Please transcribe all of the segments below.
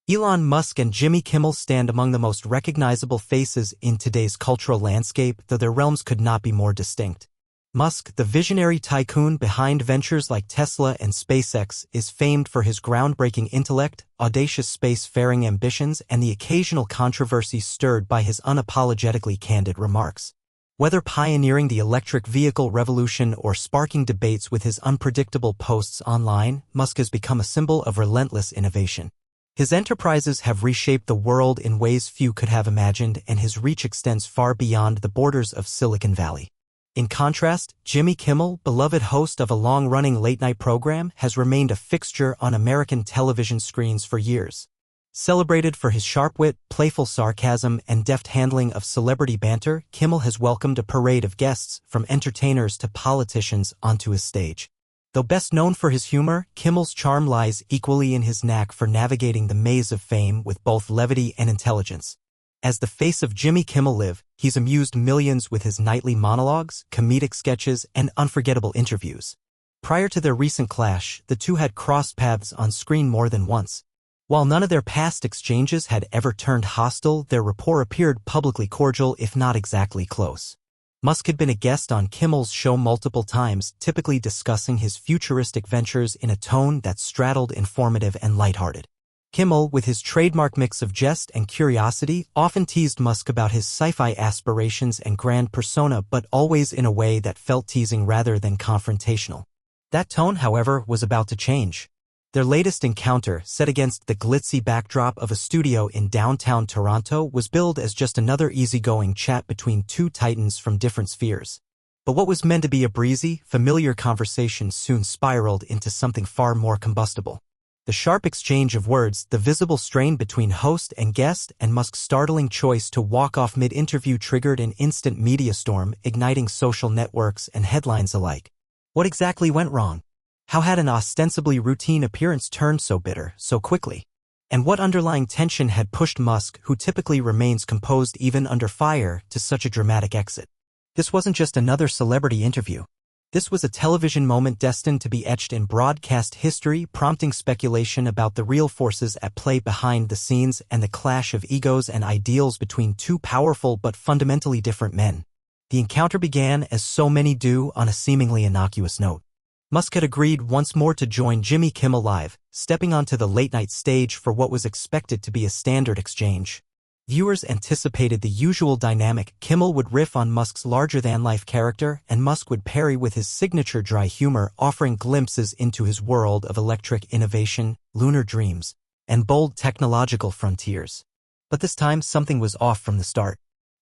Elon Musk and Jimmy Kimmel stand among the most recognizable faces in today's cultural landscape, though their realms could not be more distinct. Musk, the visionary tycoon behind ventures like Tesla and SpaceX, is famed for his groundbreaking intellect, audacious space-faring ambitions, and the occasional controversy stirred by his unapologetically candid remarks. Whether pioneering the electric vehicle revolution or sparking debates with his unpredictable posts online, Musk has become a symbol of relentless innovation. His enterprises have reshaped the world in ways few could have imagined, and his reach extends far beyond the borders of Silicon Valley. In contrast, Jimmy Kimmel, beloved host of a long-running late-night program, has remained a fixture on American television screens for years. Celebrated for his sharp wit, playful sarcasm, and deft handling of celebrity banter, Kimmel has welcomed a parade of guests, from entertainers to politicians, onto his stage. Though best known for his humor, Kimmel's charm lies equally in his knack for navigating the maze of fame with both levity and intelligence. As the face of Jimmy Kimmel Live, he's amused millions with his nightly monologues, comedic sketches, and unforgettable interviews. Prior to their recent clash, the two had crossed paths on screen more than once. While none of their past exchanges had ever turned hostile, their rapport appeared publicly cordial, if not exactly close. Musk had been a guest on Kimmel's show multiple times, typically discussing his futuristic ventures in a tone that straddled informative and lighthearted. Kimmel, with his trademark mix of jest and curiosity, often teased Musk about his sci-fi aspirations and grand persona, but always in a way that felt teasing rather than confrontational. That tone, however, was about to change. Their latest encounter, set against the glitzy backdrop of a studio in downtown Toronto, was billed as just another easygoing chat between two titans from different spheres. But what was meant to be a breezy, familiar conversation soon spiraled into something far more combustible. The sharp exchange of words, the visible strain between host and guest, and Musk's startling choice to walk off mid-interview triggered an instant media storm, igniting social networks and headlines alike. What exactly went wrong? How had an ostensibly routine appearance turned so bitter, so quickly? And what underlying tension had pushed Musk, who typically remains composed even under fire, to such a dramatic exit? This wasn't just another celebrity interview. This was a television moment destined to be etched in broadcast history, prompting speculation about the real forces at play behind the scenes and the clash of egos and ideals between two powerful but fundamentally different men. The encounter began, as so many do, on a seemingly innocuous note. Musk had agreed once more to join Jimmy Kimmel Live, stepping onto the late-night stage for what was expected to be a standard exchange. Viewers anticipated the usual dynamic. Kimmel would riff on Musk's larger-than-life character, and Musk would parry with his signature dry humor, offering glimpses into his world of electric innovation, lunar dreams, and bold technological frontiers. But this time, something was off from the start.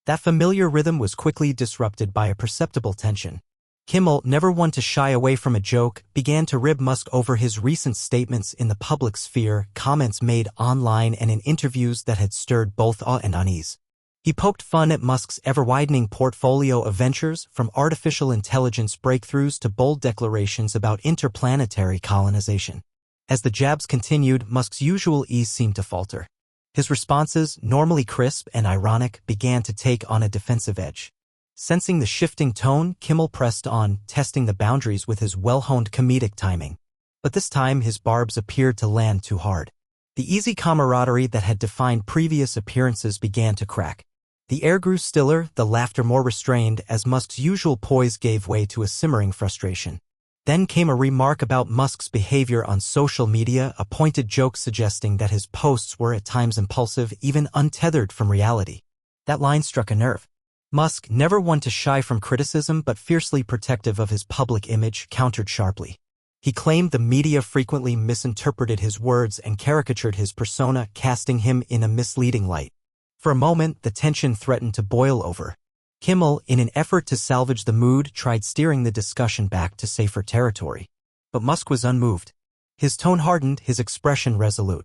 That familiar rhythm was quickly disrupted by a perceptible tension. Kimmel, never one to shy away from a joke, began to rib Musk over his recent statements in the public sphere, comments made online and in interviews that had stirred both awe and unease. He poked fun at Musk's ever-widening portfolio of ventures, from artificial intelligence breakthroughs to bold declarations about interplanetary colonization. As the jabs continued, Musk's usual ease seemed to falter. His responses, normally crisp and ironic, began to take on a defensive edge. Sensing the shifting tone, Kimmel pressed on, testing the boundaries with his well-honed comedic timing. But this time his barbs appeared to land too hard. The easy camaraderie that had defined previous appearances began to crack. The air grew stiller, the laughter more restrained, as Musk's usual poise gave way to a simmering frustration. Then came a remark about Musk's behavior on social media, a pointed joke suggesting that his posts were at times impulsive, even untethered from reality. That line struck a nerve. Musk, never one to shy from criticism but fiercely protective of his public image, countered sharply. He claimed the media frequently misinterpreted his words and caricatured his persona, casting him in a misleading light. For a moment, the tension threatened to boil over. Kimmel, in an effort to salvage the mood, tried steering the discussion back to safer territory. But Musk was unmoved. His tone hardened, his expression resolute.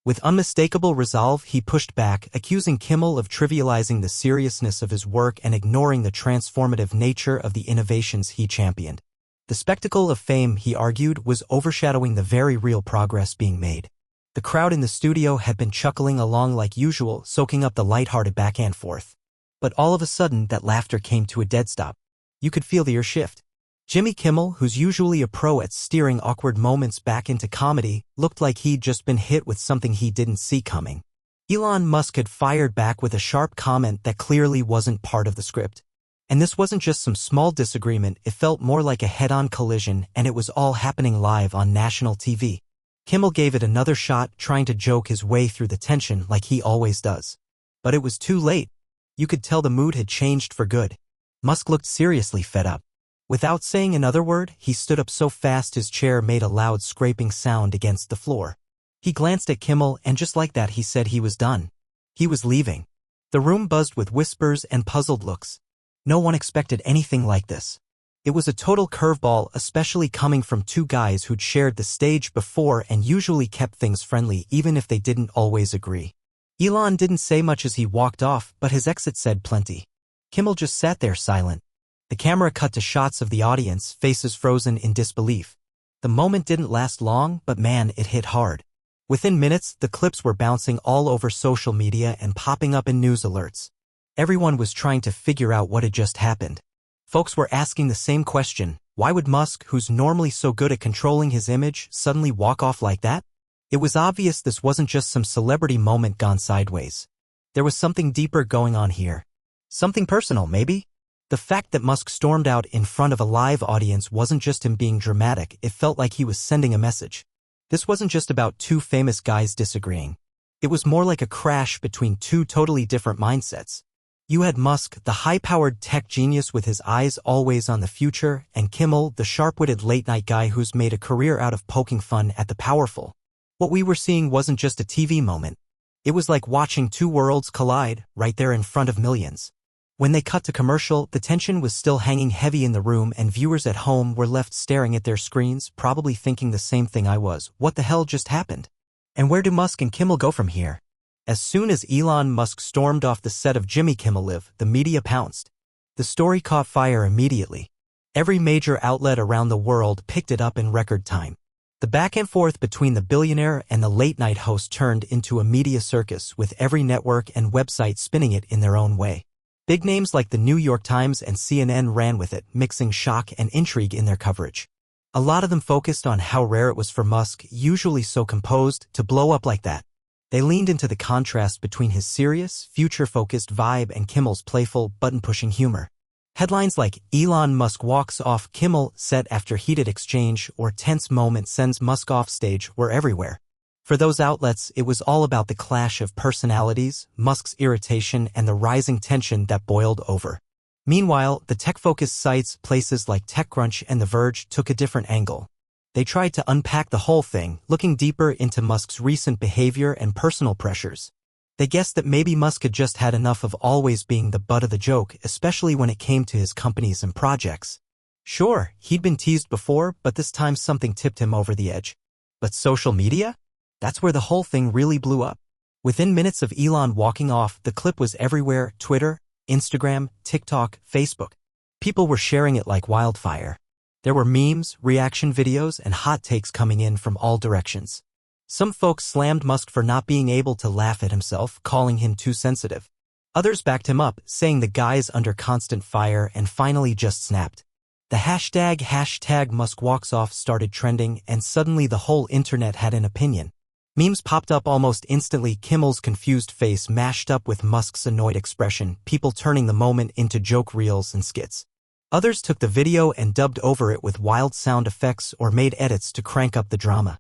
With unmistakable resolve, he pushed back, accusing Kimmel of trivializing the seriousness of his work and ignoring the transformative nature of the innovations he championed. The spectacle of fame, he argued, was overshadowing the very real progress being made. The crowd in the studio had been chuckling along like usual, soaking up the light-hearted back and forth. But all of a sudden, that laughter came to a dead stop. You could feel the air shift. Jimmy Kimmel, who's usually a pro at steering awkward moments back into comedy, looked like he'd just been hit with something he didn't see coming. Elon Musk had fired back with a sharp comment that clearly wasn't part of the script. And this wasn't just some small disagreement, it felt more like a head-on collision, and it was all happening live on national TV. Kimmel gave it another shot, trying to joke his way through the tension like he always does. But it was too late. You could tell the mood had changed for good. Musk looked seriously fed up. Without saying another word, he stood up so fast his chair made a loud scraping sound against the floor. He glanced at Kimmel, and just like that he said he was done. He was leaving. The room buzzed with whispers and puzzled looks. No one expected anything like this. It was a total curveball, especially coming from two guys who'd shared the stage before and usually kept things friendly even if they didn't always agree. Elon didn't say much as he walked off, but his exit said plenty. Kimmel just sat there silent. The camera cut to shots of the audience, faces frozen in disbelief. The moment didn't last long, but man, it hit hard. Within minutes, the clips were bouncing all over social media and popping up in news alerts. Everyone was trying to figure out what had just happened. Folks were asking the same question: why would Musk, who's normally so good at controlling his image, suddenly walk off like that? It was obvious this wasn't just some celebrity moment gone sideways. There was something deeper going on here. Something personal, maybe? The fact that Musk stormed out in front of a live audience wasn't just him being dramatic, it felt like he was sending a message. This wasn't just about two famous guys disagreeing. It was more like a crash between two totally different mindsets. You had Musk, the high-powered tech genius with his eyes always on the future, and Kimmel, the sharp-witted late-night guy who's made a career out of poking fun at the powerful. What we were seeing wasn't just a TV moment. It was like watching two worlds collide, right there in front of millions. When they cut to commercial, the tension was still hanging heavy in the room and viewers at home were left staring at their screens, probably thinking the same thing I was. What the hell just happened? And where do Musk and Kimmel go from here? As soon as Elon Musk stormed off the set of Jimmy Kimmel Live, the media pounced. The story caught fire immediately. Every major outlet around the world picked it up in record time. The back and forth between the billionaire and the late-night host turned into a media circus, with every network and website spinning it in their own way. Big names like the New York Times and CNN ran with it, mixing shock and intrigue in their coverage. A lot of them focused on how rare it was for Musk, usually so composed, to blow up like that. They leaned into the contrast between his serious, future-focused vibe and Kimmel's playful, button-pushing humor. Headlines like "Elon Musk walks off Kimmel set after heated exchange" or "Tense moment sends Musk off stage" were everywhere. For those outlets, it was all about the clash of personalities, Musk's irritation, and the rising tension that boiled over. Meanwhile, the tech-focused sites, places like TechCrunch and The Verge, took a different angle. They tried to unpack the whole thing, looking deeper into Musk's recent behavior and personal pressures. They guessed that maybe Musk had just had enough of always being the butt of the joke, especially when it came to his companies and projects. Sure, he'd been teased before, but this time something tipped him over the edge. But social media? That's where the whole thing really blew up. Within minutes of Elon walking off, the clip was everywhere: Twitter, Instagram, TikTok, Facebook. People were sharing it like wildfire. There were memes, reaction videos, and hot takes coming in from all directions. Some folks slammed Musk for not being able to laugh at himself, calling him too sensitive. Others backed him up, saying the guy's under constant fire, and finally just snapped. The hashtag Musk walks off started trending, and suddenly the whole internet had an opinion. Memes popped up almost instantly: Kimmel's confused face mashed up with Musk's annoyed expression, people turning the moment into joke reels and skits. Others took the video and dubbed over it with wild sound effects or made edits to crank up the drama.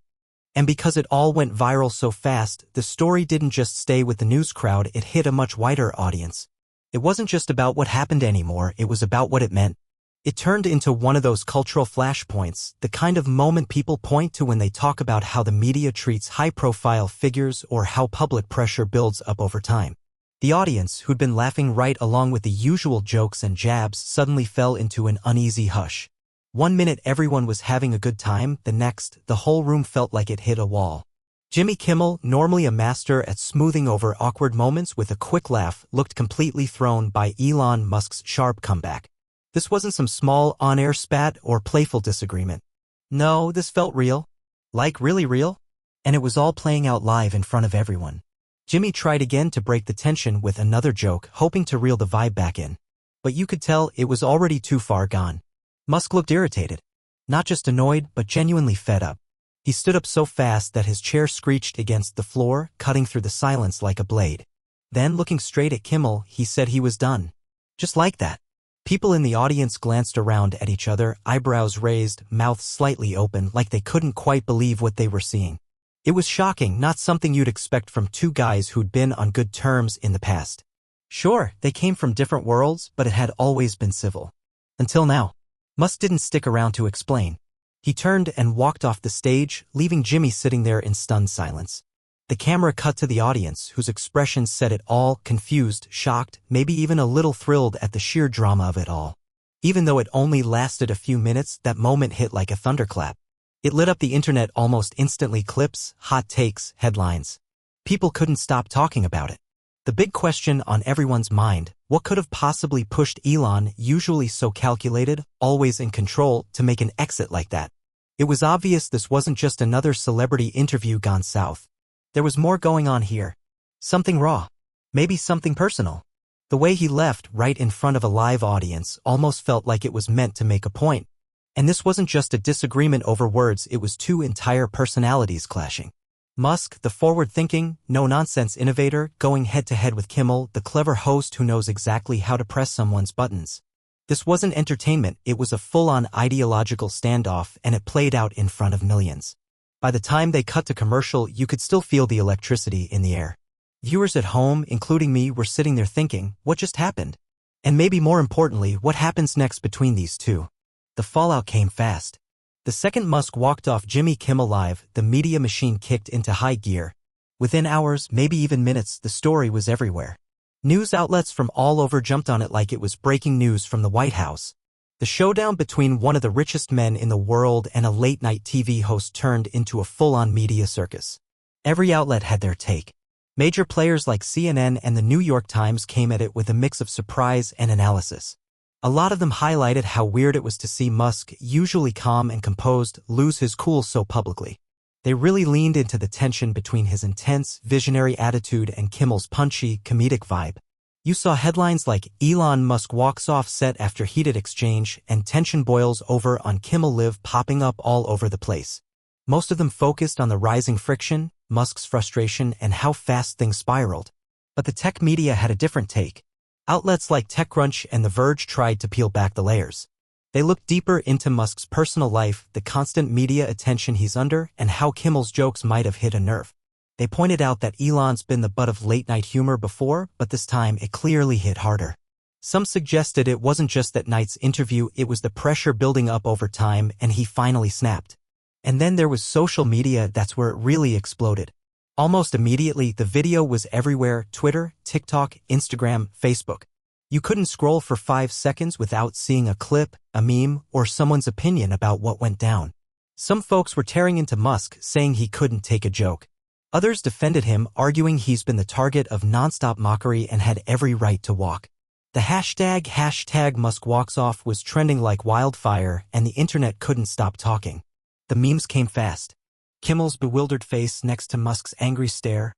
And because it all went viral so fast, the story didn't just stay with the news crowd, it hit a much wider audience. It wasn't just about what happened anymore, it was about what it meant. It turned into one of those cultural flashpoints, the kind of moment people point to when they talk about how the media treats high-profile figures or how public pressure builds up over time. The audience, who'd been laughing right along with the usual jokes and jabs, suddenly fell into an uneasy hush. One minute everyone was having a good time, the next, the whole room felt like it hit a wall. Jimmy Kimmel, normally a master at smoothing over awkward moments with a quick laugh, looked completely thrown by Elon Musk's sharp comeback. This wasn't some small on-air spat or playful disagreement. No, this felt real. Like really real. And it was all playing out live in front of everyone. Jimmy tried again to break the tension with another joke, hoping to reel the vibe back in. But you could tell it was already too far gone. Musk looked irritated. Not just annoyed, but genuinely fed up. He stood up so fast that his chair screeched against the floor, cutting through the silence like a blade. Then, looking straight at Kimmel, he said he was done. Just like that. People in the audience glanced around at each other, eyebrows raised, mouths slightly open, like they couldn't quite believe what they were seeing. It was shocking, not something you'd expect from two guys who'd been on good terms in the past. Sure, they came from different worlds, but it had always been civil. Until now. Musk didn't stick around to explain. He turned and walked off the stage, leaving Jimmy sitting there in stunned silence. The camera cut to the audience, whose expressions said it all, confused, shocked, maybe even a little thrilled at the sheer drama of it all. Even though it only lasted a few minutes, that moment hit like a thunderclap. It lit up the internet almost instantly. Clips, hot takes, headlines. People couldn't stop talking about it. The big question on everyone's mind, what could have possibly pushed Elon, usually so calculated, always in control, to make an exit like that? It was obvious this wasn't just another celebrity interview gone south. There was more going on here. Something raw. Maybe something personal. The way he left right in front of a live audience almost felt like it was meant to make a point. And this wasn't just a disagreement over words, it was two entire personalities clashing. Musk, the forward-thinking, no-nonsense innovator, going head-to-head with Kimmel, the clever host who knows exactly how to press someone's buttons. This wasn't entertainment, it was a full-on ideological standoff, and it played out in front of millions. By the time they cut to commercial, you could still feel the electricity in the air. Viewers at home, including me, were sitting there thinking, what just happened? And maybe more importantly, what happens next between these two? The fallout came fast. The second Musk walked off Jimmy Kimmel Live, the media machine kicked into high gear. Within hours, maybe even minutes, the story was everywhere. News outlets from all over jumped on it like it was breaking news from the White House. The showdown between one of the richest men in the world and a late-night TV host turned into a full-on media circus. Every outlet had their take. Major players like CNN and the New York Times came at it with a mix of surprise and analysis. A lot of them highlighted how weird it was to see Musk, usually calm and composed, lose his cool so publicly. They really leaned into the tension between his intense, visionary attitude and Kimmel's punchy, comedic vibe. You saw headlines like Elon Musk walks off set after heated exchange and tension boils over on Kimmel Live popping up all over the place. Most of them focused on the rising friction, Musk's frustration, and how fast things spiraled. But the tech media had a different take. Outlets like TechCrunch and The Verge tried to peel back the layers. They looked deeper into Musk's personal life, the constant media attention he's under, and how Kimmel's jokes might have hit a nerve. They pointed out that Elon's been the butt of late-night humor before, but this time it clearly hit harder. Some suggested it wasn't just that night's interview, it was the pressure building up over time, and he finally snapped. And then there was social media, that's where it really exploded. Almost immediately, the video was everywhere: Twitter, TikTok, Instagram, Facebook. You couldn't scroll for 5 seconds without seeing a clip, a meme, or someone's opinion about what went down. Some folks were tearing into Musk, saying he couldn't take a joke. Others defended him, arguing he's been the target of nonstop mockery and had every right to walk. The hashtag #MuskWalksOff was trending like wildfire, and the internet couldn't stop talking. The memes came fast. Kimmel's bewildered face next to Musk's angry stare.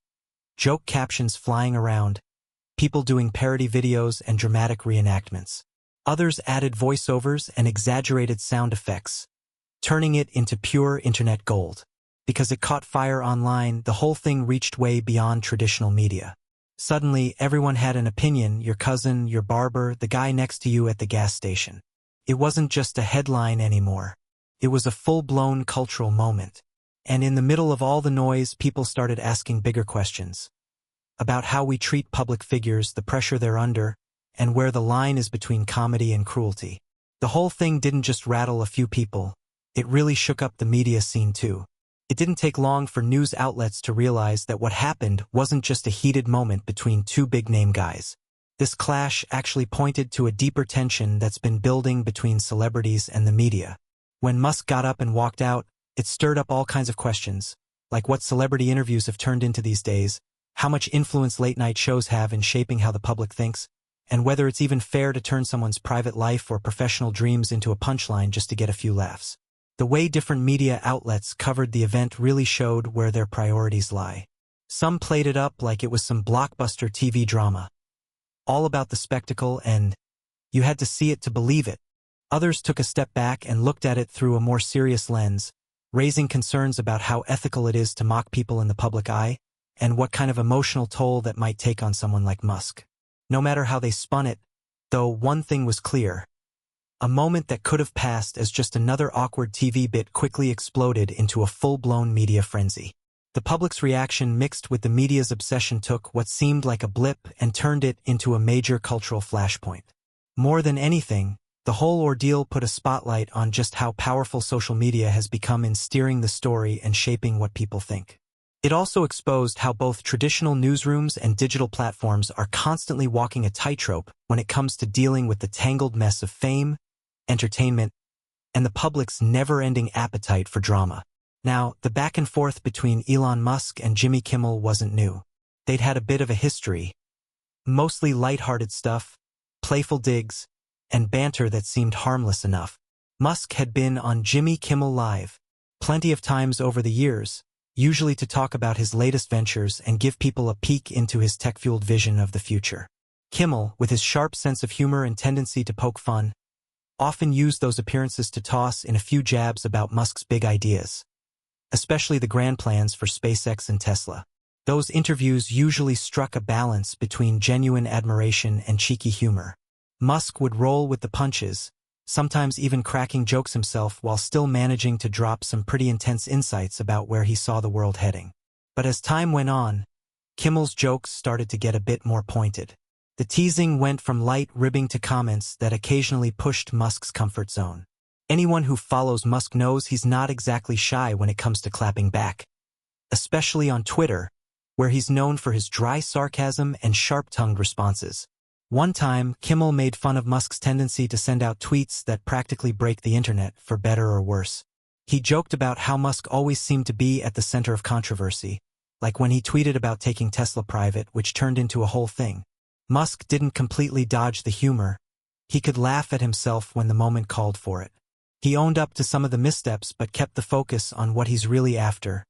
Joke captions flying around. People doing parody videos and dramatic reenactments. Others added voiceovers and exaggerated sound effects, turning it into pure internet gold. Because it caught fire online, the whole thing reached way beyond traditional media. Suddenly, everyone had an opinion: your cousin, your barber, the guy next to you at the gas station. It wasn't just a headline anymore. It was a full-blown cultural moment. And in the middle of all the noise, people started asking bigger questions. About how we treat public figures, the pressure they're under, and where the line is between comedy and cruelty. The whole thing didn't just rattle a few people. It really shook up the media scene too. It didn't take long for news outlets to realize that what happened wasn't just a heated moment between two big-name guys. This clash actually pointed to a deeper tension that's been building between celebrities and the media. When Musk got up and walked out, it stirred up all kinds of questions, like what celebrity interviews have turned into these days, how much influence late-night shows have in shaping how the public thinks, and whether it's even fair to turn someone's private life or professional dreams into a punchline just to get a few laughs. The way different media outlets covered the event really showed where their priorities lie. Some played it up like it was some blockbuster TV drama, all about the spectacle, and you had to see it to believe it. Others took a step back and looked at it through a more serious lens, raising concerns about how ethical it is to mock people in the public eye, and what kind of emotional toll that might take on someone like Musk. No matter how they spun it, though, one thing was clear. A moment that could have passed as just another awkward TV bit quickly exploded into a full-blown media frenzy. The public's reaction mixed with the media's obsession took what seemed like a blip and turned it into a major cultural flashpoint. More than anything, the whole ordeal put a spotlight on just how powerful social media has become in steering the story and shaping what people think. It also exposed how both traditional newsrooms and digital platforms are constantly walking a tightrope when it comes to dealing with the tangled mess of fame, entertainment, and the public's never-ending appetite for drama. Now, the back and forth between Elon Musk and Jimmy Kimmel wasn't new. They'd had a bit of a history. Mostly lighthearted stuff, playful digs, and banter that seemed harmless enough. Musk had been on Jimmy Kimmel Live plenty of times over the years, usually to talk about his latest ventures and give people a peek into his tech-fueled vision of the future. Kimmel, with his sharp sense of humor and tendency to poke fun, often used those appearances to toss in a few jabs about Musk's big ideas, especially the grand plans for SpaceX and Tesla. Those interviews usually struck a balance between genuine admiration and cheeky humor. Musk would roll with the punches, sometimes even cracking jokes himself while still managing to drop some pretty intense insights about where he saw the world heading. But as time went on, Kimmel's jokes started to get a bit more pointed. The teasing went from light ribbing to comments that occasionally pushed Musk's comfort zone. Anyone who follows Musk knows he's not exactly shy when it comes to clapping back, especially on Twitter, where he's known for his dry sarcasm and sharp-tongued responses. One time, Kimmel made fun of Musk's tendency to send out tweets that practically break the internet, for better or worse. He joked about how Musk always seemed to be at the center of controversy, like when he tweeted about taking Tesla private, which turned into a whole thing. Musk didn't completely dodge the humor. He could laugh at himself when the moment called for it. He owned up to some of the missteps but kept the focus on what he's really after,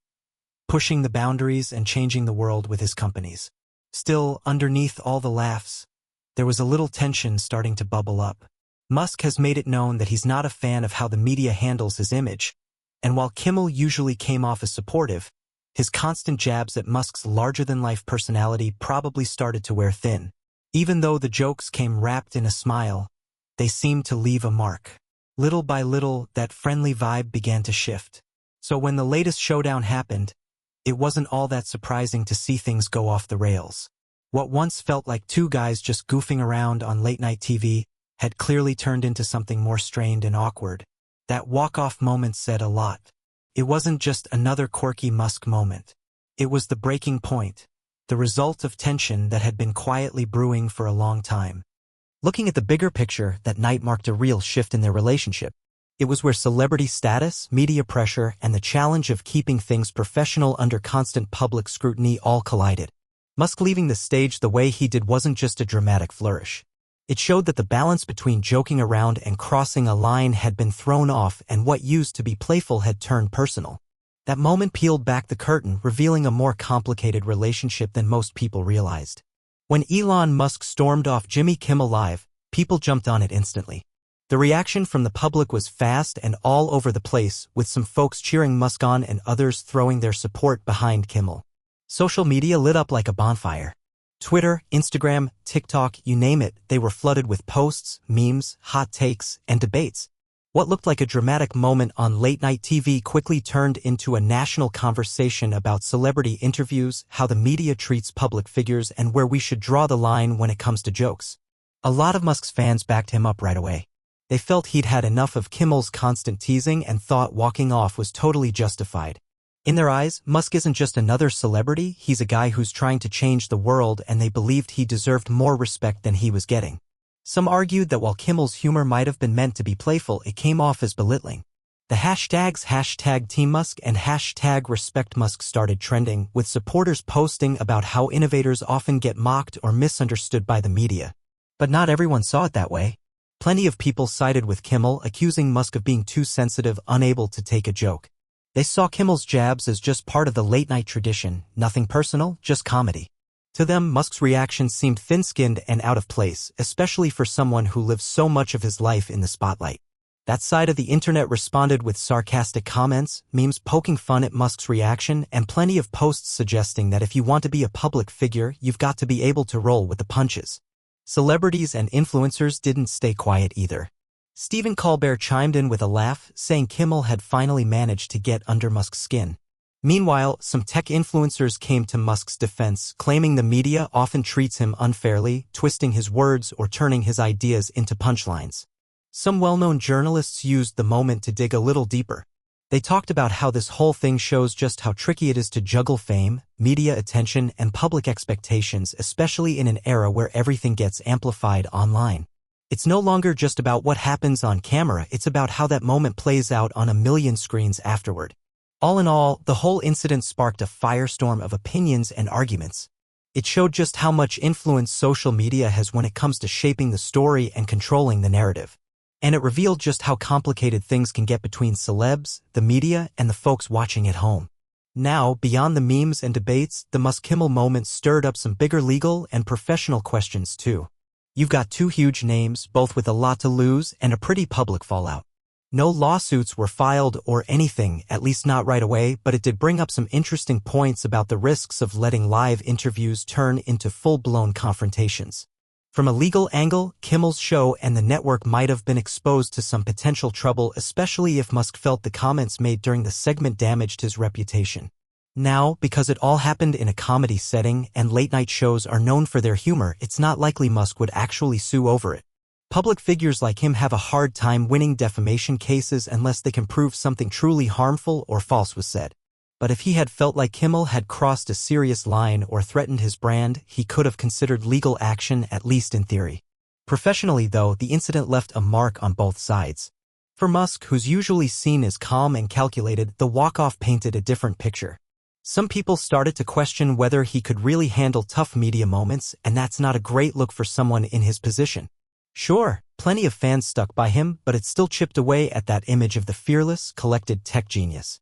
pushing the boundaries and changing the world with his companies. Still, underneath all the laughs, there was a little tension starting to bubble up. Musk has made it known that he's not a fan of how the media handles his image, and while Kimmel usually came off as supportive, his constant jabs at Musk's larger-than-life personality probably started to wear thin. Even though the jokes came wrapped in a smile, they seemed to leave a mark. Little by little, that friendly vibe began to shift. So when the latest showdown happened, it wasn't all that surprising to see things go off the rails. What once felt like two guys just goofing around on late-night TV had clearly turned into something more strained and awkward. That walk-off moment said a lot. It wasn't just another quirky Musk moment. It was the breaking point, the result of tension that had been quietly brewing for a long time. Looking at the bigger picture, that night marked a real shift in their relationship. It was where celebrity status, media pressure, and the challenge of keeping things professional under constant public scrutiny all collided. Musk leaving the stage the way he did wasn't just a dramatic flourish. It showed that the balance between joking around and crossing a line had been thrown off, and what used to be playful had turned personal. That moment peeled back the curtain, revealing a more complicated relationship than most people realized. When Elon Musk stormed off Jimmy Kimmel Live, people jumped on it instantly. The reaction from the public was fast and all over the place, with some folks cheering Musk on and others throwing their support behind Kimmel. Social media lit up like a bonfire. Twitter, Instagram, TikTok, you name it, they were flooded with posts, memes, hot takes, and debates. What looked like a dramatic moment on late-night TV quickly turned into a national conversation about celebrity interviews, how the media treats public figures, and where we should draw the line when it comes to jokes. A lot of Musk's fans backed him up right away. They felt he'd had enough of Kimmel's constant teasing and thought walking off was totally justified. In their eyes, Musk isn't just another celebrity, he's a guy who's trying to change the world, and they believed he deserved more respect than he was getting. Some argued that while Kimmel's humor might have been meant to be playful, it came off as belittling. The hashtags #TeamMusk and #RespectMusk started trending, with supporters posting about how innovators often get mocked or misunderstood by the media. But not everyone saw it that way. Plenty of people sided with Kimmel, accusing Musk of being too sensitive, unable to take a joke. They saw Kimmel's jabs as just part of the late-night tradition, nothing personal, just comedy. To them, Musk's reaction seemed thin-skinned and out of place, especially for someone who lives so much of his life in the spotlight. That side of the internet responded with sarcastic comments, memes poking fun at Musk's reaction, and plenty of posts suggesting that if you want to be a public figure, you've got to be able to roll with the punches. Celebrities and influencers didn't stay quiet either. Stephen Colbert chimed in with a laugh, saying Kimmel had finally managed to get under Musk's skin. Meanwhile, some tech influencers came to Musk's defense, claiming the media often treats him unfairly, twisting his words or turning his ideas into punchlines. Some well-known journalists used the moment to dig a little deeper. They talked about how this whole thing shows just how tricky it is to juggle fame, media attention, and public expectations, especially in an era where everything gets amplified online. It's no longer just about what happens on camera, it's about how that moment plays out on a million screens afterward. All in all, the whole incident sparked a firestorm of opinions and arguments. It showed just how much influence social media has when it comes to shaping the story and controlling the narrative. And it revealed just how complicated things can get between celebs, the media, and the folks watching at home. Now, beyond the memes and debates, the Musk-Kimmel moment stirred up some bigger legal and professional questions too. You've got two huge names, both with a lot to lose and a pretty public fallout. No lawsuits were filed or anything, at least not right away, but it did bring up some interesting points about the risks of letting live interviews turn into full-blown confrontations. From a legal angle, Kimmel's show and the network might have been exposed to some potential trouble, especially if Musk felt the comments made during the segment damaged his reputation. Now, because it all happened in a comedy setting and late-night shows are known for their humor, it's not likely Musk would actually sue over it. Public figures like him have a hard time winning defamation cases unless they can prove something truly harmful or false was said. But if he had felt like Kimmel had crossed a serious line or threatened his brand, he could have considered legal action, at least in theory. Professionally, though, the incident left a mark on both sides. For Musk, who's usually seen as calm and calculated, the walk-off painted a different picture. Some people started to question whether he could really handle tough media moments, and that's not a great look for someone in his position. Sure, plenty of fans stuck by him, but it still chipped away at that image of the fearless, collected tech genius.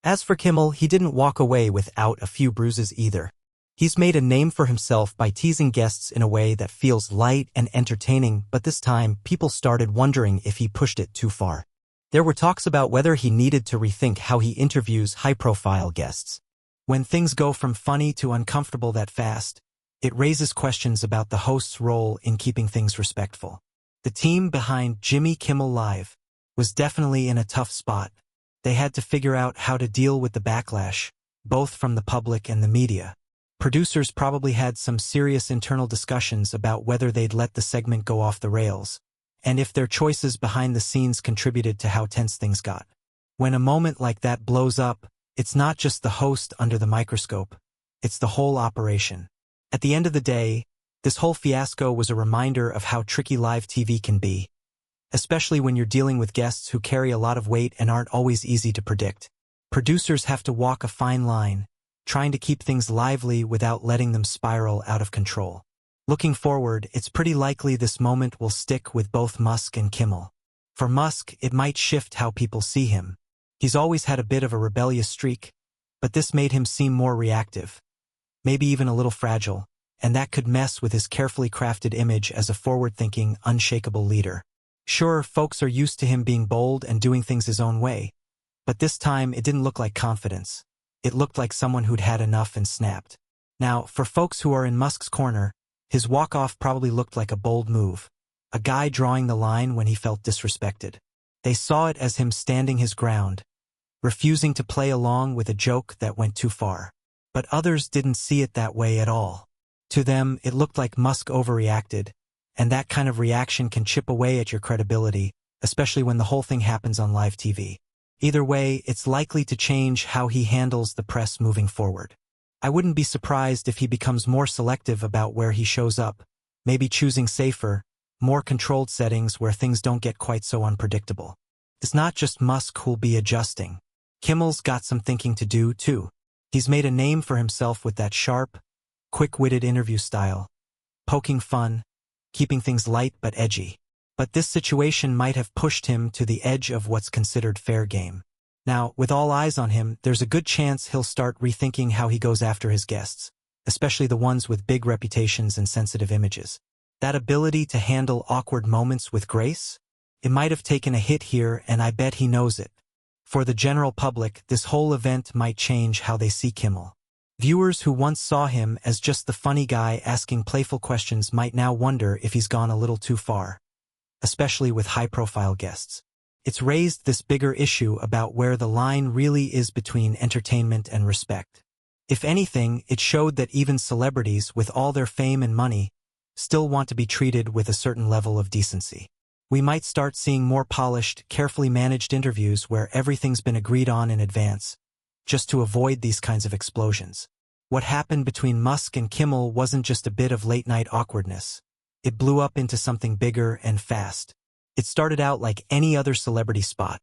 As for Kimmel, he didn't walk away without a few bruises either. He's made a name for himself by teasing guests in a way that feels light and entertaining, but this time, people started wondering if he pushed it too far. There were talks about whether he needed to rethink how he interviews high-profile guests. When things go from funny to uncomfortable that fast, it raises questions about the host's role in keeping things respectful. The team behind Jimmy Kimmel Live was definitely in a tough spot. They had to figure out how to deal with the backlash, both from the public and the media. Producers probably had some serious internal discussions about whether they'd let the segment go off the rails, and if their choices behind the scenes contributed to how tense things got. When a moment like that blows up, it's not just the host under the microscope, it's the whole operation. At the end of the day, this whole fiasco was a reminder of how tricky live TV can be, especially when you're dealing with guests who carry a lot of weight and aren't always easy to predict. Producers have to walk a fine line, trying to keep things lively without letting them spiral out of control. Looking forward, it's pretty likely this moment will stick with both Musk and Kimmel. For Musk, it might shift how people see him. He's always had a bit of a rebellious streak, but this made him seem more reactive, maybe even a little fragile, and that could mess with his carefully crafted image as a forward-thinking, unshakable leader. Sure, folks are used to him being bold and doing things his own way, but this time it didn't look like confidence. It looked like someone who'd had enough and snapped. Now, for folks who are in Musk's corner, his walk-off probably looked like a bold move, a guy drawing the line when he felt disrespected. They saw it as him standing his ground, refusing to play along with a joke that went too far. But others didn't see it that way at all. To them, it looked like Musk overreacted, and that kind of reaction can chip away at your credibility, especially when the whole thing happens on live TV. Either way, it's likely to change how he handles the press moving forward. I wouldn't be surprised if he becomes more selective about where he shows up, maybe choosing safer, more controlled settings where things don't get quite so unpredictable. It's not just Musk who'll be adjusting. Kimmel's got some thinking to do, too. He's made a name for himself with that sharp, quick-witted interview style, poking fun, keeping things light but edgy. But this situation might have pushed him to the edge of what's considered fair game. Now, with all eyes on him, there's a good chance he'll start rethinking how he goes after his guests, especially the ones with big reputations and sensitive images. That ability to handle awkward moments with grace? It might have taken a hit here, and I bet he knows it. For the general public, this whole event might change how they see Kimmel. Viewers who once saw him as just the funny guy asking playful questions might now wonder if he's gone a little too far, especially with high-profile guests. It's raised this bigger issue about where the line really is between entertainment and respect. If anything, it showed that even celebrities, with all their fame and money, still want to be treated with a certain level of decency. We might start seeing more polished, carefully managed interviews where everything's been agreed on in advance, just to avoid these kinds of explosions. What happened between Musk and Kimmel wasn't just a bit of late-night awkwardness. It blew up into something bigger and fast. It started out like any other celebrity spot.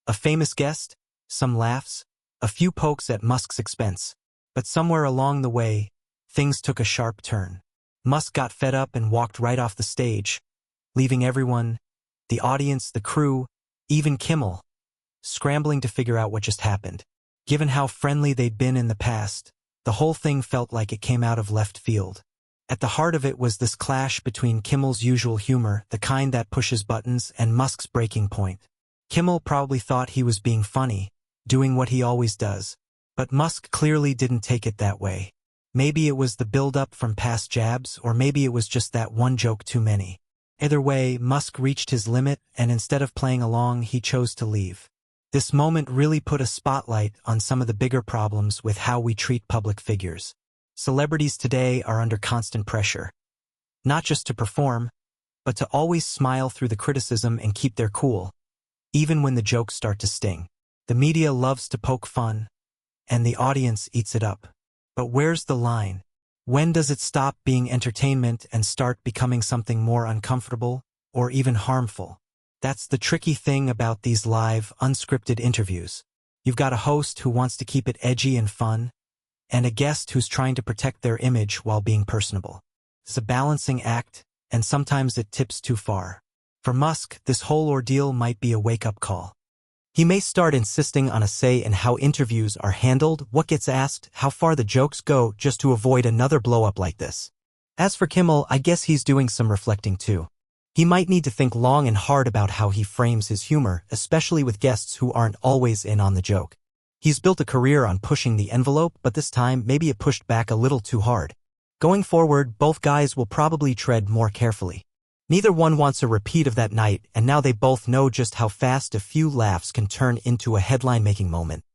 A famous guest, some laughs, a few pokes at Musk's expense. But somewhere along the way, things took a sharp turn. Musk got fed up and walked right off the stage, leaving everyone, the audience, the crew, even Kimmel, scrambling to figure out what just happened. Given how friendly they'd been in the past, the whole thing felt like it came out of left field. At the heart of it was this clash between Kimmel's usual humor, the kind that pushes buttons, and Musk's breaking point. Kimmel probably thought he was being funny, doing what he always does. But Musk clearly didn't take it that way. Maybe it was the build-up from past jabs, or maybe it was just that one joke too many. Either way, Musk reached his limit, and instead of playing along, he chose to leave. This moment really put a spotlight on some of the bigger problems with how we treat public figures. Celebrities today are under constant pressure. Not just to perform, but to always smile through the criticism and keep their cool, even when the jokes start to sting. The media loves to poke fun, and the audience eats it up. But where's the line? When does it stop being entertainment and start becoming something more uncomfortable or even harmful? That's the tricky thing about these live, unscripted interviews. You've got a host who wants to keep it edgy and fun, and a guest who's trying to protect their image while being personable. It's a balancing act, and sometimes it tips too far. For Musk, this whole ordeal might be a wake-up call. He may start insisting on a say in how interviews are handled, what gets asked, how far the jokes go, just to avoid another blow-up like this. As for Kimmel, I guess he's doing some reflecting too. He might need to think long and hard about how he frames his humor, especially with guests who aren't always in on the joke. He's built a career on pushing the envelope, but this time maybe it pushed back a little too hard. Going forward, both guys will probably tread more carefully. Neither one wants a repeat of that night, and now they both know just how fast a few laughs can turn into a headline-making moment.